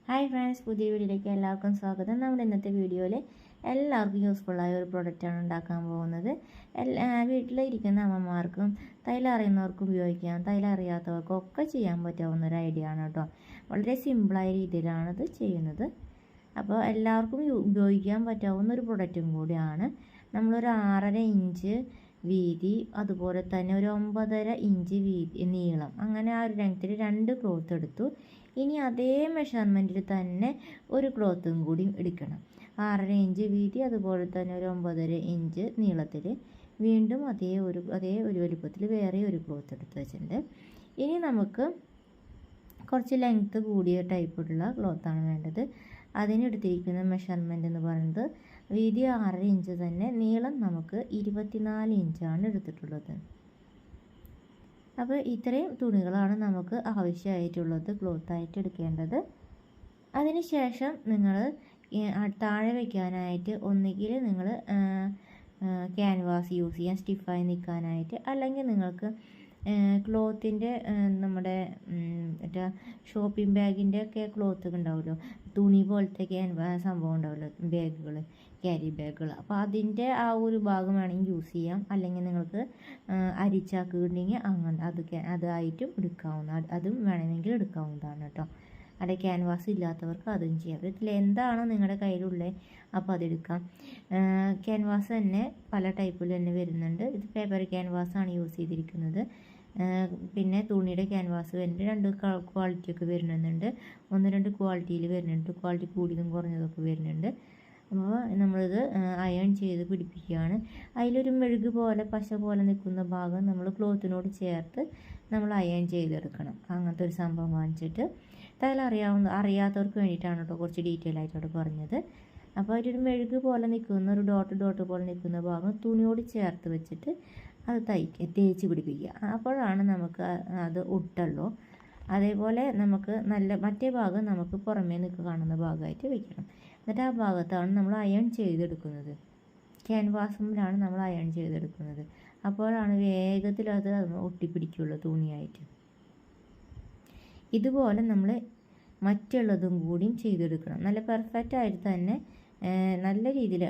Hi friends, പുതിയ വീഡിയോയിലേക്ക് എല്ലാവർക്കും സ്വാഗതം. നമ്മുടെ ഇന്നത്തെ വീഡിയോയിൽ എല്ലാവർക്കും യൂസ്ഫുള്ളായ ഒരു പ്രൊഡക്റ്റാണ് ഉണ്ടാക്കാൻ പോകുന്നത്. വീട്ടിലിരിക്കുന്ന അമ്മമാർക്കും തൈലം അറിയുന്നവർക്കും ഉപയോഗിക്കാം, തൈലം അറിയാത്തവർക്കും ഒക്കെ ചെയ്യാൻ പറ്റാവുന്ന ഒരു ഐഡിയ ആണ് കേട്ടോ. വളരെ സിമ്പിളായ രീതിയിലാണ് ഇത് ചെയ്യുന്നത്. അപ്പോൾ എല്ലാവർക്കും ഉപയോഗിക്കാൻ പറ്റാവുന്ന ഒരു പ്രൊഡക്റ്റും കൂടിയാണ്. നമ്മളൊരു 6.5 ഇഞ്ച് വീതി, അതുപോലെ തന്നെ ഒരു 9.5 ഇഞ്ച് നീളം, അങ്ങനെ ആ ഒരു ലെങ്ത്തിൽ 2 ക്ലോത്ത് എടുത്തു. ഇനി അതേ മെഷർമെൻറ്റിൽ തന്നെ ഒരു ക്ലോത്തും കൂടി എടുക്കണം. 6.5 ഇഞ്ച് വീതി, അതുപോലെ തന്നെ ഒരു 9.5 ഇഞ്ച് നീളത്തിൽ വീണ്ടും അതേ ഒരു വലുപ്പത്തിൽ വേറെ ഒരു ക്ലോത്ത് എടുത്ത് വെച്ചിട്ടുണ്ട്. ഇനി നമുക്ക് കുറച്ച് ലെങ്ത്ത് കൂടിയ ടൈപ്പുള്ള ക്ലോത്താണ് വേണ്ടത്. അതിനെടുത്തിരിക്കുന്ന മെഷർമെൻറ്റ് എന്ന് പറയുന്നത് വീതി 6.5 ഇഞ്ച് തന്നെ, നീളം നമുക്ക് 24 ഇഞ്ചാണ് എടുത്തിട്ടുള്ളത്. അപ്പോൾ ഇത്രയും തുണികളാണ് നമുക്ക് ആവശ്യമായിട്ടുള്ളത് ക്ലോത്തായിട്ട് എടുക്കേണ്ടത്. അതിനുശേഷം നിങ്ങൾ താഴെ വയ്ക്കാനായിട്ട് ഒന്നുകിൽ നിങ്ങൾ ക്യാൻവാസ് യൂസ് ചെയ്യാൻ സ്റ്റിഫായി നിൽക്കാനായിട്ട്, അല്ലെങ്കിൽ നിങ്ങൾക്ക് ക്ലോത്തിൻ്റെ നമ്മുടെ മറ്റേ ഷോപ്പിംഗ് ബാഗിൻ്റെ ഒക്കെ ക്ലോത്ത് ഉണ്ടാവുമല്ലോ, തുണി പോലത്തെ സംഭവം ഉണ്ടാവുമല്ലോ, ബാഗുകൾ, ക്യാരി ബാഗുകൾ. അപ്പോൾ അതിൻ്റെ ആ ഒരു ഭാഗം വേണമെങ്കിൽ യൂസ് ചെയ്യാം. അല്ലെങ്കിൽ നിങ്ങൾക്ക് അരിച്ചാക്ക് ഉണ്ടെങ്കിൽ അങ്ങനെ അതായിട്ടും അതും വേണമെങ്കിൽ എടുക്കാവുന്നതാണ് കേട്ടോ. അവിടെ ക്യാൻവാസ് ഇല്ലാത്തവർക്ക് അതും ചെയ്യാം. ഇതിൽ എന്താണ് നിങ്ങളുടെ കയ്യിലുള്ളത് അപ്പോൾ അതെടുക്കാം. ക്യാൻവാസ് തന്നെ പല ടൈപ്പിൽ തന്നെ വരുന്നുണ്ട്. ഇത് പേപ്പർ ക്യാൻവാസാണ് യൂസ് ചെയ്തിരിക്കുന്നത്. പിന്നെ തുണിയുടെ ക്യാൻവാസ് വരുന്നുണ്ട്. 2 ക്വാളിറ്റിയൊക്കെ വരുന്നുണ്ട്. 1-2 ക്വാളിറ്റിയിൽ വരുന്നുണ്ട്. ക്വാളിറ്റി കൂടിയതും കുറഞ്ഞതൊക്കെ വരുന്നുണ്ട്. അപ്പോൾ നമ്മളിത് അയൺ ചെയ്ത് പിടിപ്പിക്കുകയാണ്. അതിലൊരു മെഴുക് പോലെ പശ പോലെ നിൽക്കുന്ന ഭാഗം നമ്മൾ ക്ലോത്തിനോട് ചേർത്ത് നമ്മൾ അയൺ ചെയ്തെടുക്കണം. അങ്ങനത്തെ ഒരു സംഭവം വാങ്ങിച്ചിട്ട് അറിയാത്തവർക്ക് വേണ്ടിയിട്ടാണ് കേട്ടോ കുറച്ച് ഡീറ്റെയിൽ ആയിട്ടോട് പറഞ്ഞത്. അപ്പോൾ അതിലൊരു മെഴുക് പോലെ നിൽക്കുന്ന ഒരു ഡോട്ട് പോലെ നിൽക്കുന്ന ഭാഗം തുണിയോട് ചേർത്ത് വെച്ചിട്ട് അത് തേച്ച് പിടിപ്പിക്കുക. അപ്പോഴാണ് നമുക്ക് അത് ഒട്ടുള്ളൂ. അതേപോലെ നമുക്ക് മറ്റേ ഭാഗം നമുക്ക് പുറമേ കാണുന്ന ഭാഗമായിട്ട് വെക്കണം. എന്നിട്ട് ആ ഭാഗത്താണ് നമ്മൾ അയൺ ചെയ്തെടുക്കുന്നത്. ക്യാൻവാസിലാണ് നമ്മൾ അയൺ ചെയ്തെടുക്കുന്നത്. അപ്പോഴാണ് വേഗത്തിൽ അത് ഒട്ടിപ്പിടിക്കുള്ളൂ തുണിയായിട്ട്. ഇതുപോലെ നമ്മൾ മറ്റുള്ളതും കൂടിയും ചെയ്തെടുക്കണം. നല്ല പെർഫെക്റ്റ് ആയിട്ട് തന്നെ, നല്ല രീതിയിൽ,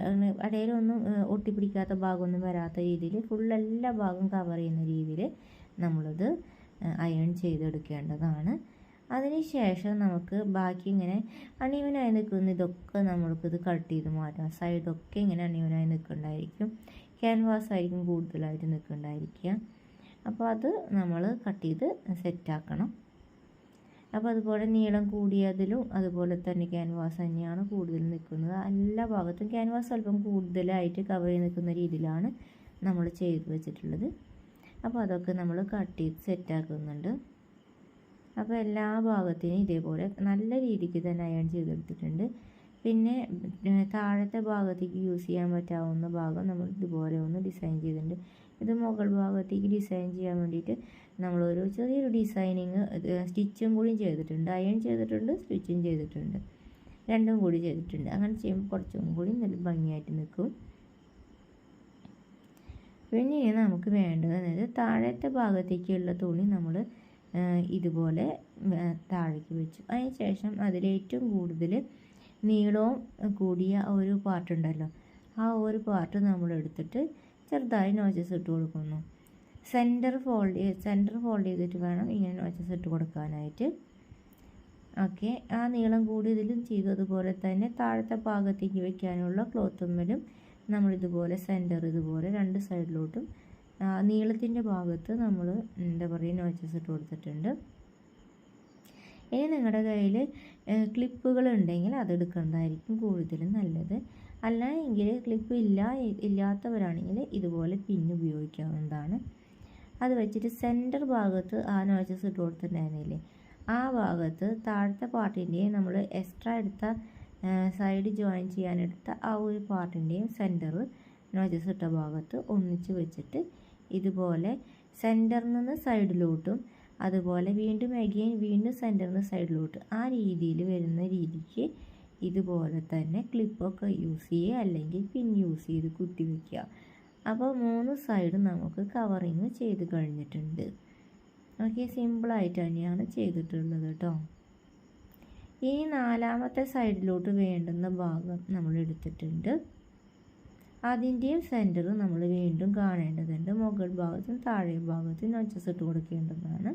ഇടയിലൊന്നും ഒട്ടിപ്പിടിക്കാത്ത ഭാഗമൊന്നും വരാത്ത രീതിയിൽ ഫുൾ എല്ലാ ഭാഗവും കവർ ചെയ്യുന്ന രീതിയിൽ നമ്മളിത് അയൺ ചെയ്തെടുക്കേണ്ടതാണ്. അതിനുശേഷം നമുക്ക് ബാക്കി ഇങ്ങനെ അണിവനായി നിൽക്കുന്ന ഇതൊക്കെ നമ്മൾക്കിത് കട്ട് ചെയ്ത് മാറ്റാം. സൈഡൊക്കെ ഇങ്ങനെ അണിവനായി നിൽക്കുന്നുണ്ടായിരിക്കും. ക്യാൻവാസ് ആയിരിക്കും കൂടുതലായിട്ട് നിൽക്കുന്നുണ്ടായിരിക്കുക. അപ്പോൾ അത് നമ്മൾ കട്ട് ചെയ്ത് സെറ്റാക്കണം. അപ്പോൾ അതുപോലെ നീളം കൂടിയതിലും അതുപോലെ തന്നെ ക്യാൻവാസ് തന്നെയാണ് കൂടുതൽ നിൽക്കുന്നത്. എല്ലാ ഭാഗത്തും ക്യാൻവാസ് അല്പം കൂടുതലായിട്ട് കവർ ചെയ്ത് നിൽക്കുന്ന രീതിയിലാണ് നമ്മൾ ചെയ്ത് വെച്ചിട്ടുള്ളത്. അപ്പോൾ അതൊക്കെ നമ്മൾ കട്ട് ചെയ്ത് സെറ്റാക്കുന്നുണ്ട്. അപ്പോൾ എല്ലാ ഭാഗത്തിനും ഇതേപോലെ നല്ല രീതിക്ക് തന്നെ അയൺ ചെയ്തെടുത്തിട്ടുണ്ട്. പിന്നെ താഴത്തെ ഭാഗത്തേക്ക് യൂസ് ചെയ്യാൻ പറ്റാവുന്ന ഭാഗം നമ്മൾ ഇതുപോലെ ഒന്ന് ഡിസൈൻ ചെയ്തിട്ടുണ്ട്. ഇത് മുകൾ ഭാഗത്തേക്ക് ഡിസൈൻ ചെയ്യാൻ വേണ്ടിയിട്ട് നമ്മളൊരു ചെറിയൊരു ഡിസൈനിങ് സ്റ്റിച്ചും കൂടി ചെയ്തിട്ടുണ്ട്. അയൺ ചെയ്തിട്ടുണ്ട്, സ്റ്റിച്ചും ചെയ്തിട്ടുണ്ട്, രണ്ടും കൂടി ചെയ്തിട്ടുണ്ട്. അങ്ങനെ ചെയ്യുമ്പോൾ കുറച്ചും കൂടി നല്ല ഭംഗിയായിട്ട് നിൽക്കും. പിന്നെ നമുക്ക് വേണ്ടത് താഴത്തെ ഭാഗത്തേക്കുള്ള തുണി നമ്മൾ ഇതുപോലെ താഴേക്ക് വെച്ചു. അതിന് ശേഷം അതിലേറ്റവും കൂടുതൽ നീളവും കൂടിയ ഒരു പാർട്ടുണ്ടല്ലോ, ആ ഒരു പാർട്ട് നമ്മൾ എടുത്തിട്ട് ചെറുതായി നോച്ചസ് ഇട്ട് കൊടുക്കുന്നു. സെൻറ്റർ ഫോൾഡ് ചെയ്തിട്ട് വേണം ഇങ്ങനെ നോച്ചസ് ഇട്ട് കൊടുക്കാനായിട്ട്. ഓക്കെ, ആ നീളം കൂടി ഇതിലും ചെയ്തു. അതുപോലെ തന്നെ താഴത്തെ ഭാഗത്തേക്ക് വയ്ക്കാനുള്ള ക്ലോത്തുമ്മലും നമ്മളിതുപോലെ സെൻറ്റർ ഇതുപോലെ 2 സൈഡിലോട്ടും നീളത്തിൻ്റെ ഭാഗത്ത് നമ്മൾ നോച്ചസ് ഇട്ട് കൊടുത്തിട്ടുണ്ട്. ഇനി നിങ്ങളുടെ കയ്യിൽ ക്ലിപ്പുകൾ ഉണ്ടെങ്കിൽ അതെടുക്കുന്നതായിരിക്കും കൂടുതലും നല്ലത്. അല്ല എങ്കിൽ ക്ലിപ്പ് ഇല്ലാത്തവരാണെങ്കിൽ ഇതുപോലെ പിൻ ഉപയോഗിക്കാവുന്നതാണ്. അത് വെച്ചിട്ട് സെൻറ്റർ ഭാഗത്ത് ആ നോച്ചസ് ഇട്ട് കൊടുത്തിട്ടുണ്ടായിരുന്നില്ലേ, ആ ഭാഗത്ത് താഴത്തെ പാർട്ടിൻ്റെയും നമ്മൾ എക്സ്ട്രാ എടുത്ത സൈഡ് ജോയിൻ ചെയ്യാനെടുത്ത ആ ഒരു പാർട്ടിൻ്റെയും സെൻറ്റർ നോച്ചസ് ഇട്ട ഭാഗത്ത് ഒന്നിച്ച് വെച്ചിട്ട് ഇതുപോലെ സെൻറ്ററിൽ നിന്ന് സൈഡിലോട്ടും, അതുപോലെ വീണ്ടും സെൻറ്ററിൽ നിന്ന് സൈഡിലോട്ട്, ആ രീതിയിൽ വരുന്ന രീതിക്ക് ഇതുപോലെ തന്നെ ക്ലിപ്പൊക്കെ യൂസ് ചെയ്യുക, അല്ലെങ്കിൽ പിൻ യൂസ് ചെയ്ത് കുത്തി വയ്ക്കുക. അപ്പോൾ 3 സൈഡും നമുക്ക് കവറിങ് ചെയ്ത് കഴിഞ്ഞിട്ടുണ്ട്. ഓക്കെ, സിമ്പിളായിട്ട് തന്നെയാണ് ചെയ്തിട്ടുള്ളത് കേട്ടോ. ഇനി നാലാമത്തെ സൈഡിലോട്ട് വേണ്ടുന്ന ഭാഗം നമ്മൾ എടുത്തിട്ടുണ്ട്. അതിൻ്റെയും സെൻറ്റർ നമ്മൾ വീണ്ടും കാണേണ്ടതുണ്ട്. മുകൾ ഭാഗത്തും താഴെ ഭാഗത്തും നോച്ചസ് ഇട്ട് കൊടുക്കേണ്ടതാണ്.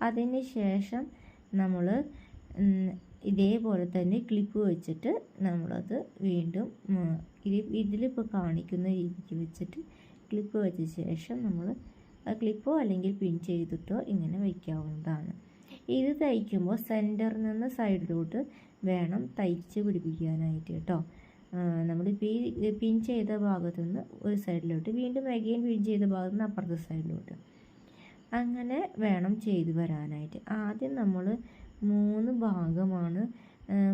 അതിന് ശേഷം നമ്മൾ ഇതേപോലെ തന്നെ ക്ലിപ്പ് വെച്ചിട്ട് നമ്മളത് വീണ്ടും ഇതിലിപ്പോൾ കാണിക്കുന്ന രീതിക്ക് വെച്ചിട്ട് ക്ലിപ്പ് വെച്ച ശേഷം നമ്മൾ ക്ലിപ്പോ അല്ലെങ്കിൽ പിൻ ചെയ്തിട്ടോ ഇങ്ങനെ വയ്ക്കാവുന്നതാണ്. ഇത് തയ്ക്കുമ്പോൾ സെൻറ്ററിൽ നിന്ന് സൈഡിലോട്ട് വേണം തയ്ച്ച് പിടിപ്പിക്കാനായിട്ട് കേട്ടോ. നമ്മളിപ്പോൾ ഈ പിൻ ചെയ്ത ഭാഗത്തു നിന്ന് ഒരു സൈഡിലോട്ട് വീണ്ടും അഗെയിൻ പിൻ ചെയ്ത ഭാഗത്തു നിന്ന് അപ്പുറത്തെ സൈഡിലോട്ട് അങ്ങനെ വേണം ചെയ്തു വരാനായിട്ട്. ആദ്യം നമ്മൾ 3 ഭാഗമാണ്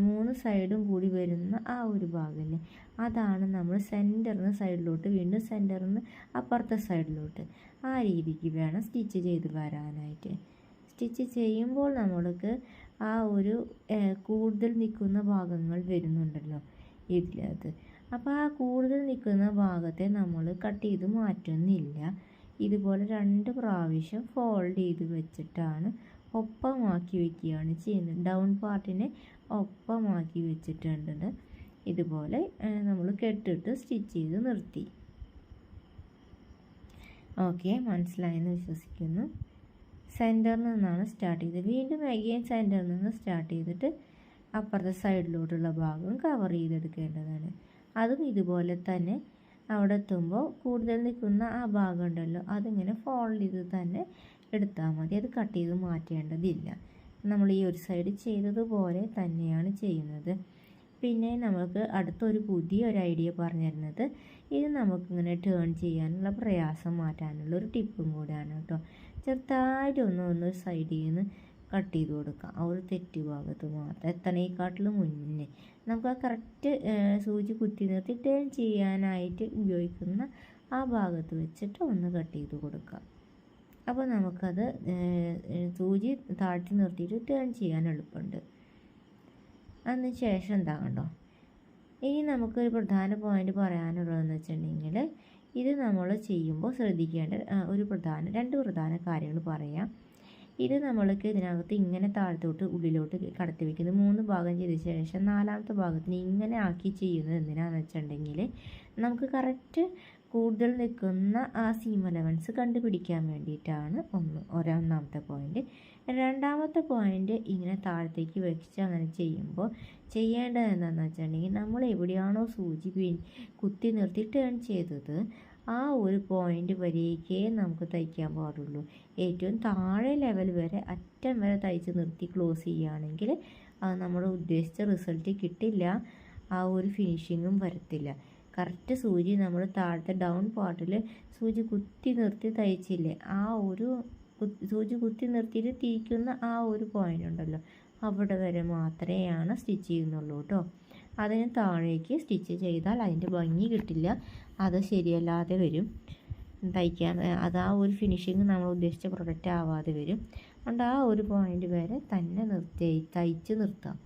3 സൈഡും കൂടി വരുന്ന ആ ഒരു ഭാഗമല്ലേ, അതാണ് നമ്മൾ സെൻറ്ററിൽ നിന്ന് സൈഡിലോട്ട് വീണ്ടും സെൻറ്ററിൽ നിന്ന് അപ്പുറത്തെ സൈഡിലോട്ട് ആ രീതിക്ക് വേണം സ്റ്റിച്ച് ചെയ്ത് വരാനായിട്ട്. സ്റ്റിച്ച് ചെയ്യുമ്പോൾ നമ്മൾക്ക് ആ ഒരു കൂടുതൽ നിൽക്കുന്ന ഭാഗങ്ങൾ വരുന്നുണ്ടല്ലോ ഇതിലത്. അപ്പോൾ ആ കൂടുതൽ നിൽക്കുന്ന ഭാഗത്തെ നമ്മൾ കട്ട് ചെയ്ത് മാറ്റുന്നില്ല. ഇതുപോലെ 2 പ്രാവശ്യം ഫോൾഡ് ചെയ്ത് വെച്ചിട്ടാണ് ഒപ്പമാക്കി വയ്ക്കുകയാണ് ചെയ്യുന്നത്. ഡൗൺ പാർട്ടിനെ ഒപ്പമാക്കി വെച്ചിട്ടുണ്ട്. ഇതുപോലെ നമ്മൾ കെട്ടിട്ട് സ്റ്റിച്ച് ചെയ്ത് നിർത്തി. ഓക്കെ, മനസ്സിലായെന്ന് വിശ്വസിക്കുന്നു. സെൻറ്ററിൽ നിന്നാണ് സ്റ്റാർട്ട് ചെയ്തത്. വീണ്ടും അഗെയിൻ സെൻറ്ററിൽ നിന്ന് സ്റ്റാർട്ട് ചെയ്തിട്ട് അപ്പുറത്തെ സൈഡിലോട്ടുള്ള ഭാഗം കവർ ചെയ്തെടുക്കേണ്ടതാണ്. അതും ഇതുപോലെ തന്നെ അവിടെ എത്തുമ്പോൾ കൂടുതൽ നിൽക്കുന്ന ആ ഭാഗം ഉണ്ടല്ലോ അതിങ്ങനെ ഫോൾഡ് ചെയ്ത് തന്നെ എടുത്താൽ മതി. അത് കട്ട് ചെയ്ത് മാറ്റേണ്ടതില്ല. നമ്മൾ ഈ ഒരു സൈഡ് ചെയ്തതുപോലെ തന്നെയാണ് ചെയ്യുന്നത്. പിന്നെ നമുക്ക് അടുത്തൊരു പുതിയൊരു ഐഡിയ പറഞ്ഞു തരുന്നത്, ഇത് നമുക്കിങ്ങനെ ടേൺ ചെയ്യാനുള്ള പ്രയാസം മാറ്റാനുള്ള ഒരു ടിപ്പും കൂടിയാണ് കേട്ടോ. ചെറുതായിട്ട് ഒന്ന് സൈഡിൽ നിന്ന് കട്ട് ചെയ്ത് കൊടുക്കാം. ആ ഒരു തെറ്റ് ഭാഗത്ത് മാത്രം എത്തണേക്കാട്ടിലും മുന്നേ നമുക്ക് ആ കറക്റ്റ് സൂചി കുത്തി നിർത്തി ടേൺ ചെയ്യാനായിട്ട് ഉപയോഗിക്കുന്ന ആ ഭാഗത്ത് വെച്ചിട്ട് ഒന്ന് കട്ട് ചെയ്ത് കൊടുക്കാം. അപ്പോൾ നമുക്കത് സൂചി താഴ്ത്തി നിർത്തിയിട്ട് ടേൺ ചെയ്യാൻ എളുപ്പമുണ്ട്. അതിന് ശേഷം എന്താ കണ്ടോ, ഇനി നമുക്കൊരു പ്രധാന പോയിന്റ് പറയാനുള്ളതെന്ന് വെച്ചിട്ടുണ്ടെങ്കിൽ, ഇത് നമ്മൾ ചെയ്യുമ്പോൾ ശ്രദ്ധിക്കേണ്ട രണ്ട് പ്രധാന കാര്യങ്ങൾ പറയാം. ഇത് നമ്മൾക്ക് ഇതിനകത്ത് ഇങ്ങനെ താഴത്തോട്ട് ഉള്ളിലോട്ട് കടത്തി വയ്ക്കുന്നത് 3 ഭാഗം ചെയ്ത ശേഷം 4ാമത്തെ ഭാഗത്തിന് ഇങ്ങനെ ആക്കി ചെയ്യുന്നത് എന്തിനാണെന്ന് വെച്ചിട്ടുണ്ടെങ്കിൽ, നമുക്ക് കറക്റ്റ് കൂടുതൽ നിൽക്കുന്ന ആ സീം അലവൻസ് കണ്ടുപിടിക്കാൻ വേണ്ടിയിട്ടാണ് ഒന്നാമത്തെ പോയിന്റ്. 2ാമത്തെ പോയിന്റ് ഇങ്ങനെ താഴത്തേക്ക് വെച്ച് അങ്ങനെ ചെയ്യുമ്പോൾ ചെയ്യേണ്ടത് എന്താണെന്ന് വെച്ചിട്ടുണ്ടെങ്കിൽ, നമ്മൾ എവിടെയാണോ സൂചി കുത്തി നിർത്തി ടേൺ ചെയ്തത് ആ ഒരു പോയിന്റ് വരേക്കേ നമുക്ക് തയ്ക്കാൻ പാടുള്ളൂ. ഏറ്റവും താഴെ ലെവൽ വരെ അറ്റം വരെ തയ്ച്ച് നിർത്തി ക്ലോസ് ചെയ്യുകയാണെങ്കിൽ അത് നമ്മൾ ഉദ്ദേശിച്ച റിസൾട്ട് കിട്ടില്ല, ആ ഒരു ഫിനിഷിങ്ങും വരത്തില്ല. കറക്റ്റ് സൂചി നമ്മൾ താഴത്തെ ഡൗൺ പാർട്ടിൽ സൂചി കുത്തി നിർത്തി തയ്ച്ചില്ലേ, ആ ഒരു സൂചി കുത്തി നിർത്തിയിട്ട് തിരിക്കുന്ന ആ ഒരു പോയിന്റ് ഉണ്ടല്ലോ അവിടെ വരെ മാത്രമേ സ്റ്റിച്ച് ചെയ്യുന്നുള്ളൂ കേട്ടോ. അതിന് താഴേക്ക് സ്റ്റിച്ച് ചെയ്താൽ അതിൻ്റെ ഭംഗി കിട്ടില്ല, അത് ശരിയല്ലാതെ വരും തയ്ക്കാൻ. അത് ആ ഒരു ഫിനിഷിങ് നമ്മൾ ഉദ്ദേശിച്ച പ്രൊഡക്റ്റ് ആവാതെ വരും. അതുകൊണ്ട് ആ ഒരു പോയിന്റ് വരെ തന്നെ തയ്ച്ച് നിർത്താം.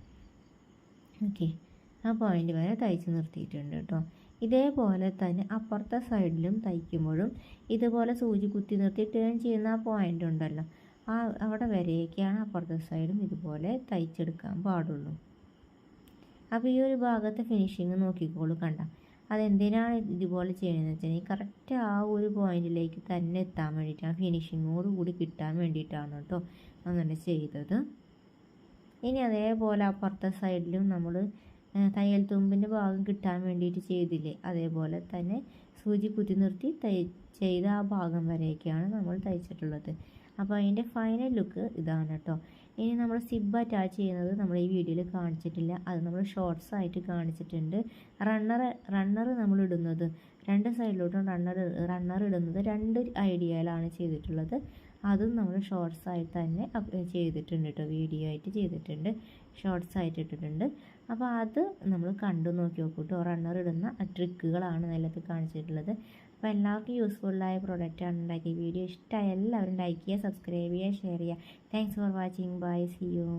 ഓക്കെ, ആ പോയിന്റ് വരെ തയ്ച്ച് നിർത്തിയിട്ടുണ്ട് കേട്ടോ. ഇതേപോലെ തന്നെ അപ്പുറത്തെ സൈഡിലും തയ്ക്കുമ്പോഴും ഇതുപോലെ സൂചി കുത്തി നിർത്തി ടേൺ ചെയ്യുന്ന ആ പോയിന്റ് ഉണ്ടല്ലോ അവിടെ വരെയൊക്കെയാണ് അപ്പുറത്തെ സൈഡും ഇതുപോലെ തയ്ച്ചെടുക്കാൻ പാടുള്ളൂ. അപ്പോൾ ഈ ഒരു ഭാഗത്തെ ഫിനിഷിങ് നോക്കിക്കോളൂ, കണ്ട അതെന്തിനാണ് ഇതുപോലെ ചെയ്യുന്നതെന്ന് വെച്ചാൽ കറക്റ്റ് ആ ഒരു പോയിന്റിലേക്ക് തന്നെ എത്താൻ വേണ്ടിയിട്ടാണ്, ഫിനിഷിങ്ങോട് കൂടി കിട്ടാൻ വേണ്ടിയിട്ടാണ് കേട്ടോ അങ്ങനെ ചെയ്തത്. ഇനി അതേപോലെ അപ്പുറത്തെ സൈഡിലും നമ്മൾ തയ്യൽ തുമ്പിൻ്റെ ഭാഗം കിട്ടാൻ വേണ്ടിയിട്ട് ചെയ്തില്ലേ, അതേപോലെ തന്നെ സൂചി കുത്തി നിർത്തി ചെയ്ത ആ ഭാഗം വരെയൊക്കെയാണ് നമ്മൾ തയ്ച്ചിട്ടുള്ളത്. അപ്പോൾ അതിൻ്റെ ഫൈനൽ ലുക്ക് ഇതാണ് കേട്ടോ. ഇനി നമ്മൾ സിബ് അറ്റാച്ച് ചെയ്യുന്നത് നമ്മൾ ഈ വീഡിയോയിൽ കാണിച്ചിട്ടില്ല, അത് നമ്മൾ ഷോർട്സ് ആയിട്ട് കാണിച്ചിട്ടുണ്ട്. റണ്ണർ നമ്മൾ ഇടുന്നത് 2 സൈഡിലോട്ടും റണ്ണർ ഇടുന്നത് 2 ഐഡിയയിലാണ് ചെയ്തിട്ടുള്ളത്. അതും നമ്മൾ ഷോർട്സ് ആയിട്ട് തന്നെ ചെയ്തിട്ടുണ്ട് കേട്ടോ, വീഡിയോ ആയിട്ട് ചെയ്തിട്ടുണ്ട്, ഷോർട്സ് ആയിട്ട് ഇട്ടിട്ടുണ്ട്. അപ്പോൾ അത് നമ്മൾ കണ്ടു നോക്കി നോക്കൂ കേട്ടോ. റണ്ണർ ഇടുന്ന ട്രിക്കുകളാണ് അതിലൊക്കെ കാണിച്ചിട്ടുള്ളത്. അപ്പോൾ എല്ലാവർക്കും യൂസ്ഫുള്ളായ പ്രോഡക്റ്റാണ് ഉണ്ടാക്കിയ വീഡിയോ ഇഷ്ടമായ എല്ലാവരും ലൈക്ക് ചെയ്യുക, സബ്സ്ക്രൈബ് ചെയ്യുക, ഷെയർ ചെയ്യുക. Thanks for watching. Bye, see U.